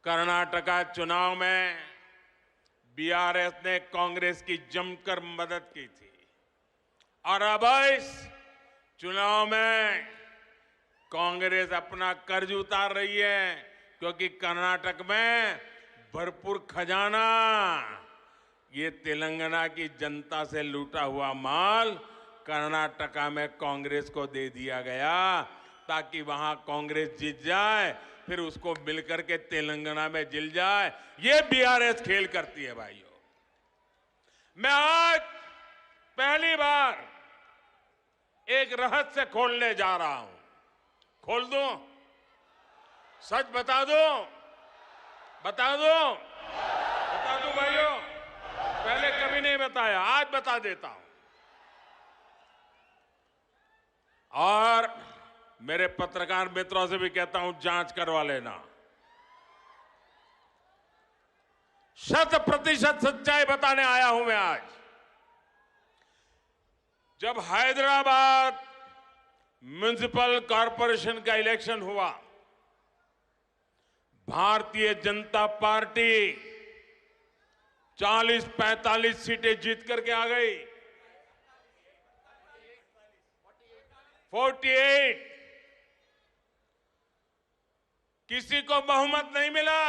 कर्नाटका चुनाव में बीआरएस ने कांग्रेस की जमकर मदद की थी और अब इस चुनाव में कांग्रेस अपना कर्ज उतार रही है, क्योंकि कर्नाटक में भरपूर खजाना ये तेलंगाना की जनता से लूटा हुआ माल कर्नाटका में कांग्रेस को दे दिया गया ताकि वहां कांग्रेस जीत जाए, फिर उसको मिलकर के तेलंगाना में जिल जाए। ये बीआरएस खेल करती है भाइयों। मैं आज पहली बार एक रहस्य खोलने जा रहा हूं। खोल दूं? सच बता दूं? बता दूं? बता दूं भाइयों? पहले कभी नहीं बताया, आज बता देता हूं। और मेरे पत्रकार मित्रों से भी कहता हूं, जांच करवा लेना। 100% सच्चाई बताने आया हूं मैं आज। जब हैदराबाद म्युनिसिपल कॉरपोरेशन का इलेक्शन हुआ, भारतीय जनता पार्टी 40-45 सीटें जीत करके आ गई। 48 किसी को बहुमत नहीं मिला।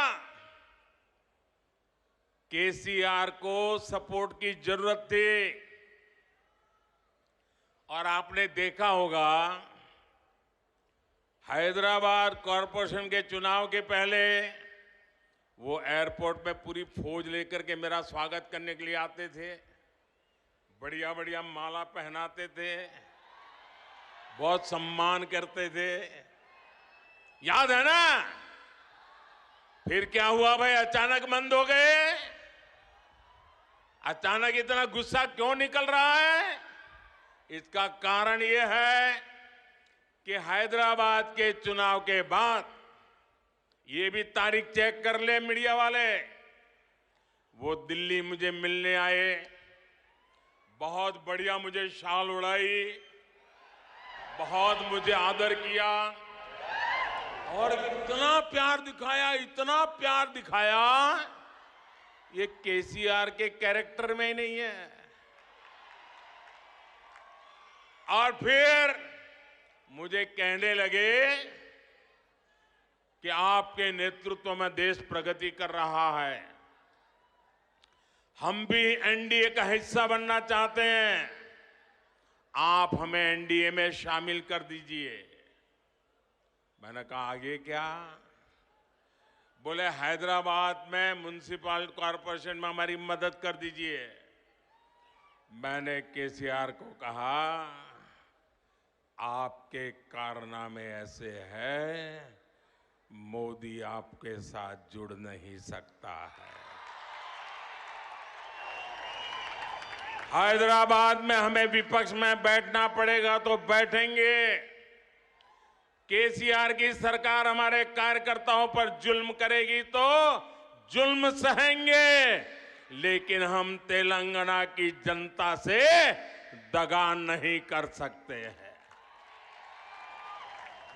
केसीआर को सपोर्ट की जरूरत थी और आपने देखा होगा हैदराबाद कॉरपोरेशन के चुनाव के पहले वो एयरपोर्ट में पूरी फौज लेकर के मेरा स्वागत करने के लिए आते थे, बढ़िया बढ़िया माला पहनाते थे, बहुत सम्मान करते थे। याद है ना? फिर क्या हुआ भाई? अचानक बंद हो गए। अचानक इतना गुस्सा क्यों निकल रहा है? इसका कारण यह है कि हैदराबाद के चुनाव के बाद, ये भी तारीख चेक कर ले मीडिया वाले, वो दिल्ली मुझे मिलने आए, बहुत बढ़िया मुझे शाल उड़ाई, बहुत मुझे आदर किया और इतना प्यार दिखाया, इतना प्यार दिखाया, ये केसीआर के कैरेक्टर में ही नहीं है। और फिर मुझे कहने लगे कि आपके नेतृत्व में देश प्रगति कर रहा है, हम भी एनडीए का हिस्सा बनना चाहते हैं, आप हमें एनडीए में शामिल कर दीजिए। मैंने कहा आगे क्या? बोले हैदराबाद में म्युनिसिपल कॉरपोरेशन में हमारी मदद कर दीजिए। मैंने केसीआर को कहा, आपके कारनामे ऐसे हैं, मोदी आपके साथ जुड़ नहीं सकता है। हैदराबाद में हमें विपक्ष में बैठना पड़ेगा तो बैठेंगे। केसीआर की सरकार हमारे कार्यकर्ताओं पर जुल्म करेगी तो जुल्म सहेंगे, लेकिन हम तेलंगाना की जनता से दगा नहीं कर सकते हैं।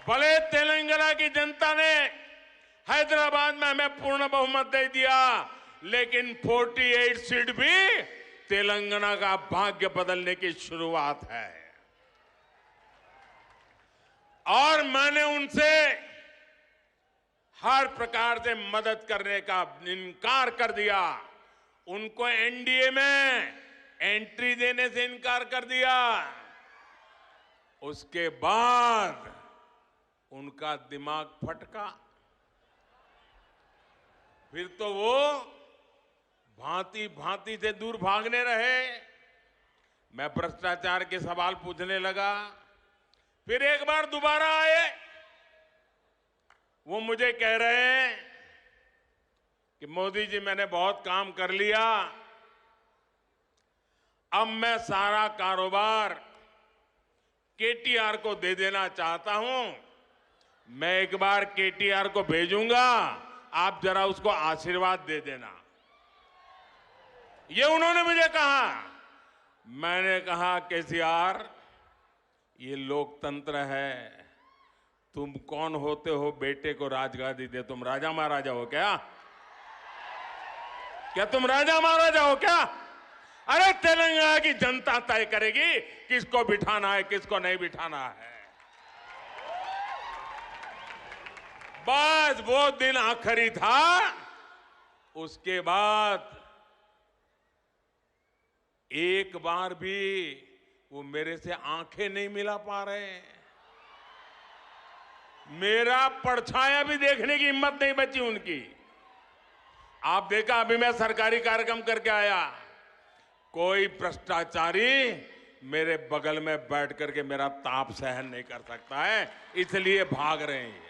भले तेलंगाना की जनता ने हैदराबाद में हमें पूर्ण बहुमत दे दिया, लेकिन 48 सीट भी तेलंगाना का भाग्य बदलने की शुरुआत है। और मैंने उनसे हर प्रकार से मदद करने का इनकार कर दिया। उनको एनडीए में एंट्री देने से इनकार कर दिया। उसके बाद उनका दिमाग फटका। फिर तो वो भांति भांति से दूर भागने रहे। मैं भ्रष्टाचार के सवाल पूछने लगा, फिर एक बार दोबारा आए। वो मुझे कह रहे हैं कि मोदी जी मैंने बहुत काम कर लिया, अब मैं सारा कारोबार केटीआर को दे देना चाहता हूं। मैं एक बार केटीआर को भेजूंगा, आप जरा उसको आशीर्वाद दे देना। ये उन्होंने मुझे कहा। मैंने कहा केसीआर, ये लोकतंत्र है, तुम कौन होते हो बेटे को राजगादी दे? तुम राजा महाराजा हो क्या? क्या तुम राजा महाराजा हो क्या? अरे तेलंगाना की जनता तय करेगी किसको बिठाना है, किसको नहीं बिठाना है। बस वो दिन आखिरी था, उसके बाद एक बार भी वो मेरे से आंखें नहीं मिला पा रहे। मेरा परछाया भी देखने की हिम्मत नहीं बची उनकी। आप देखा, अभी मैं सरकारी कार्यक्रम करके आया, कोई भ्रष्टाचारी मेरे बगल में बैठ करके मेरा ताप सहन नहीं कर सकता है, इसलिए भाग रहे हैं।